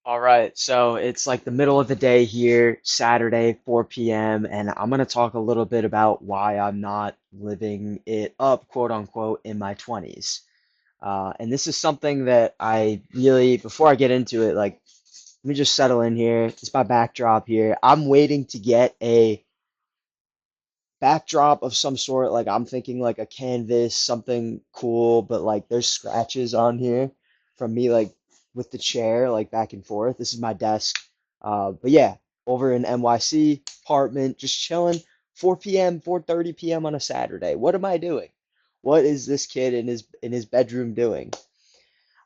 All right, so it's like the middle of the day here, Saturday, 4 p.m., and I'm going to talk a little bit about why I'm not living it up, quote unquote, in my 20s. And this is something that I really, before I get into it, like, let me just settle in here. It's my backdrop here. I'm waiting to get a backdrop of some sort. Like, I'm thinking like a canvas, something cool, but like there's scratches on here from me, like with the chair, like back and forth. This is my desk. But yeah, over in NYC apartment, just chilling. 4 p.m., 4:30 p.m. on a Saturday. What am I doing? What is this kid in his bedroom doing?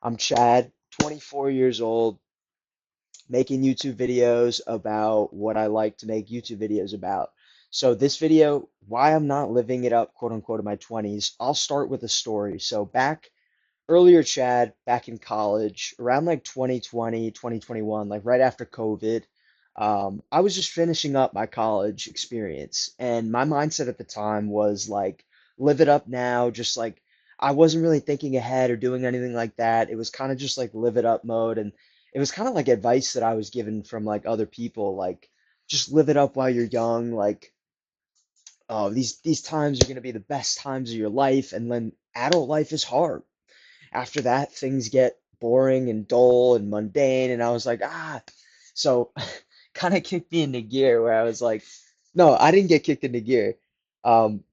I'm Chad, 24 years old, making YouTube videos about what I like to make YouTube videos about. So this video, why I'm not living it up, quote unquote, in my 20s, I'll start with a story. So back earlier, Chad, back in college, around like 2020, 2021, like right after COVID, I was just finishing up my college experience. And my mindset at the time was like, live it up now, just like I wasn't really thinking ahead or doing anything like that. It was kind of just like live it up mode. And it was kind of like advice that I was given from like other people, like just live it up while you're young, like oh, these times are going to be the best times of your life, and then adult life is hard. After that, things get boring and dull and mundane, and I was like, ah. So kind of kicked me into gear where I was like, no, I didn't get kicked into gear. Um,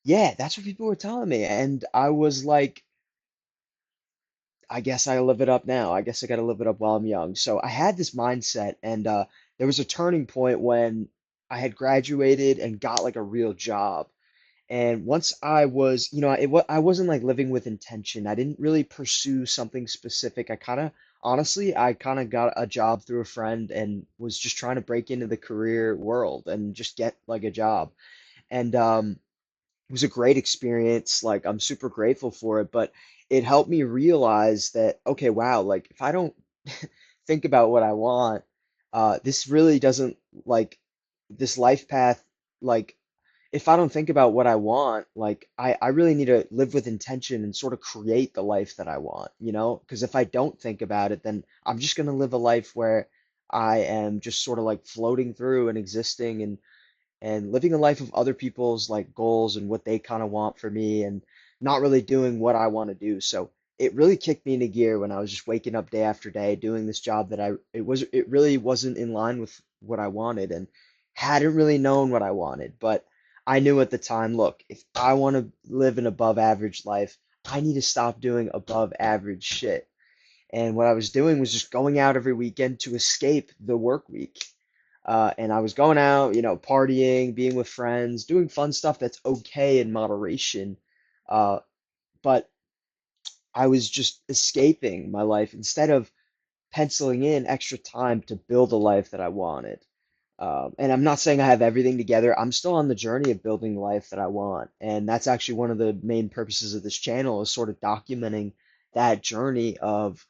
yeah, that's what people were telling me, and I was like, I guess I live it up now. I guess I got to live it up while I'm young. So I had this mindset, and there was a turning point when I had graduated and got like a real job. And once I was, I wasn't like living with intention. I didn't really pursue something specific. I kind of got a job through a friend and was just trying to break into the career world and just get like a job. And it was a great experience. Like I'm super grateful for it, but it helped me realize that, okay, wow, like if I don't think about what I want, this really doesn't like this life path, like if I don't think about what I want, like I really need to live with intention and sort of create the life that I want, you know? Because if I don't think about it, then I'm just gonna live a life where I am just sort of like floating through and existing and living a life of other people's like goals and what they kind of want for me and not really doing what I want to do. So it really kicked me into gear when I was just waking up day after day doing this job that it really wasn't in line with what I wanted and hadn't really known what I wanted. But I knew at the time, look, if I want to live an above average life, I need to stop doing above average shit. And what I was doing was just going out every weekend to escape the work week. And I was going out, partying, being with friends, doing fun stuff that's okay in moderation. Uh, but I was just escaping my life instead of penciling in extra time to build a life that I wanted. And I'm not saying I have everything together. I'm still on the journey of building the life that I want. And that's actually one of the main purposes of this channel is sort of documenting that journey of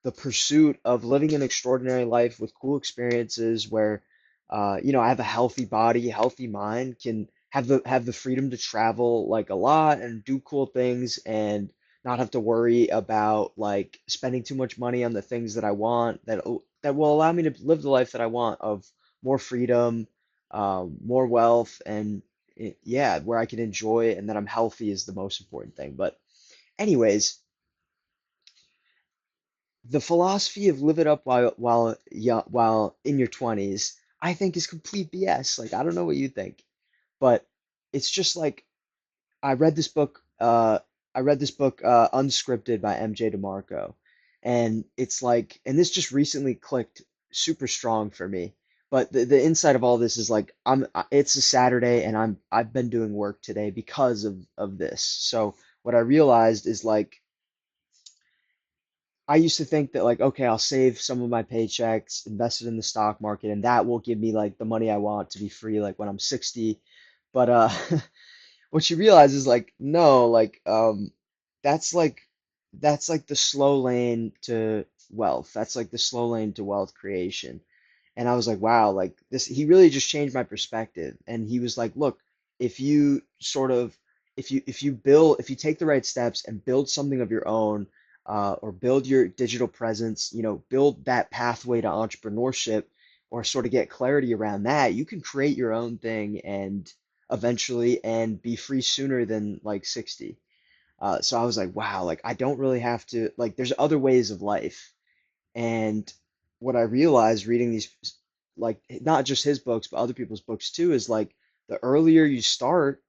the pursuit of living an extraordinary life with cool experiences where, I have a healthy body, healthy mind, can have the freedom to travel like a lot and do cool things and not have to worry about like spending too much money on the things that I want that will allow me to live the life that I want of more freedom, more wealth, and yeah, where I can enjoy it and that I'm healthy is the most important thing. But anyways, the philosophy of live it up while in your 20s, I think is complete BS. Like I don't know what you think, but it's just like I read this book. I read this book, Unscripted by MJ DeMarco, and it's like, and this just recently clicked super strong for me. But the insight of all this is like it's a Saturday and I've been doing work today because of this. So what I realized is like I used to think that like, okay, I'll save some of my paychecks, invest it in the stock market, and that will give me like the money I want to be free like when I'm 60. But what you realize is like, no, like that's like that's like the slow lane to wealth. That's like the slow lane to wealth creation. And I was like, wow, like this, he really just changed my perspective. And he was like, look, if you sort of, if you take the right steps and build something of your own, or build your digital presence, build that pathway to entrepreneurship or sort of get clarity around that, you can create your own thing and eventually and be free sooner than like 60. So I was like, wow, like I don't really have to, like, there's other ways of life. And what I realized reading these, like, not just his books, but other people's books too, is like the earlier you start,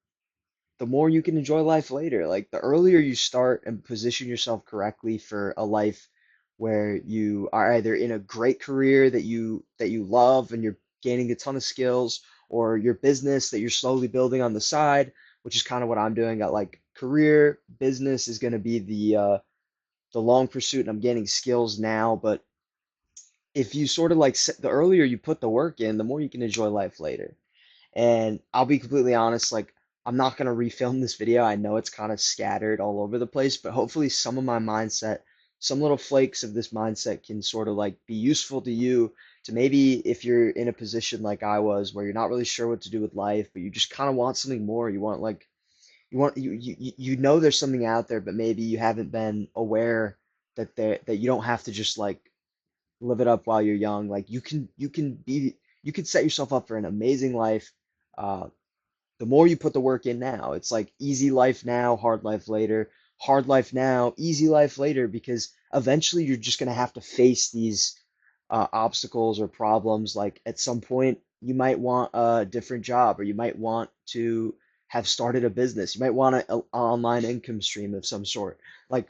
the more you can enjoy life later. Like the earlier you start and position yourself correctly for a life where you are either in a great career that you love and you're gaining a ton of skills, or your business that you're slowly building on the side, which is kind of what I'm doing. Got like career business is going to be the long pursuit, and I'm gaining skills now. But if you sort of like the earlier you put the work in, the more you can enjoy life later. And I'll be completely honest, like I'm not gonna refilm this video. I know it's kind of scattered all over the place, but hopefully some of my mindset, some little flakes of this mindset can sort of like be useful to you to maybe if you're in a position like I was where you're not really sure what to do with life, but you just kind of want something more. You want like you know there's something out there, but maybe you haven't been aware that you don't have to just like live it up while you're young. Like you can set yourself up for an amazing life. Uh, the more you put the work in now, it's like easy life now, hard life later, hard life now, easy life later, because eventually you're just gonna have to face these obstacles or problems. Like at some point, you might want a different job, or you might want to have started a business. You might want an online income stream of some sort. Like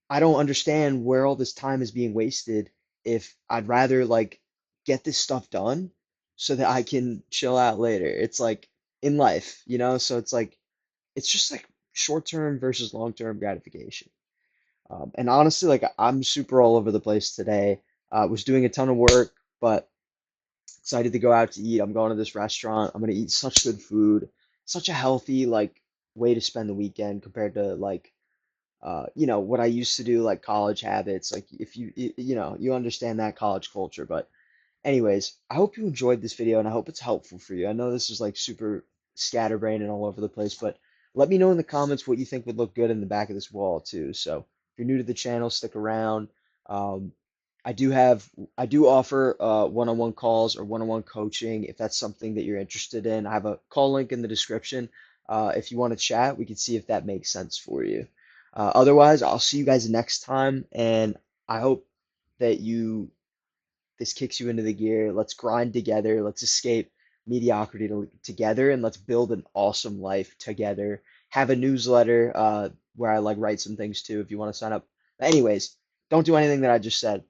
I don't understand where all this time is being wasted if I'd rather like get this stuff done so that I can chill out later. It's like in life. So it's like it's just like short-term versus long-term gratification. And honestly, like I'm super all over the place today. Was doing a ton of work, but excited to go out to eat. I'm going to this restaurant. I'm gonna eat such good food, such a healthy like way to spend the weekend compared to like what I used to do, like college habits, like if you understand that college culture. But anyways, I hope you enjoyed this video and I hope it's helpful for you. I know this is like super scatterbrained and all over the place, but let me know in the comments what you think would look good in the back of this wall too. So if you're new to the channel, stick around. Um, I do have I do offer one-on-one calls or one-on-one coaching if that's something that you're interested in. I have a call link in the description. If you want to chat, we can see if that makes sense for you. Otherwise, I'll see you guys next time, and I hope that this kicks you into the gear. Let's grind together. Let's escape mediocrity together, and let's build an awesome life together. Have a newsletter where I like write some things too if you want to sign up. But anyways, don't do anything that I just said.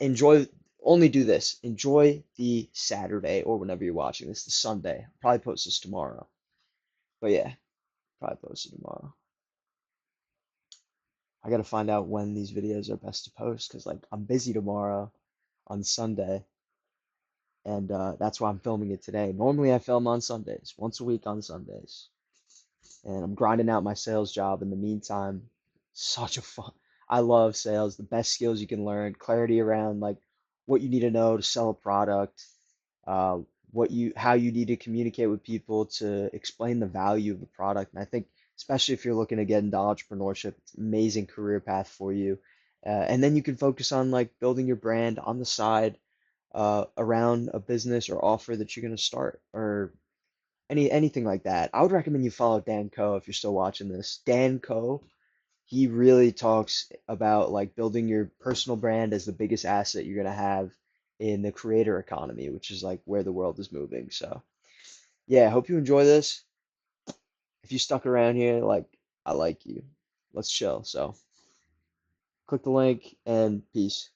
Enjoy. Only do this. Enjoy the Saturday or whenever you're watching this, the Sunday. I'll probably post this tomorrow. But yeah, probably post it tomorrow. I gotta find out when these videos are best to post because like I'm busy tomorrow on Sunday, and that's why I'm filming it today. Normally I film on Sundays, once a week on Sundays, and I'm grinding out my sales job in the meantime. Such a fun. I love sales. The best skills you can learn, clarity around like what you need to know to sell a product, uh, how you need to communicate with people to explain the value of the product. And I think especially if you're looking to get into entrepreneurship, it's an amazing career path for you. And then you can focus on like building your brand on the side around a business or offer that you're going to start or anything like that. I would recommend you follow Dan Coe if you're still watching this. Dan Coe, he really talks about like building your personal brand as the biggest asset you're going to have in the creator economy, which is like where the world is moving. So, yeah, I hope you enjoy this. If you stuck around here, like I like you. Let's chill. So, click the link and peace.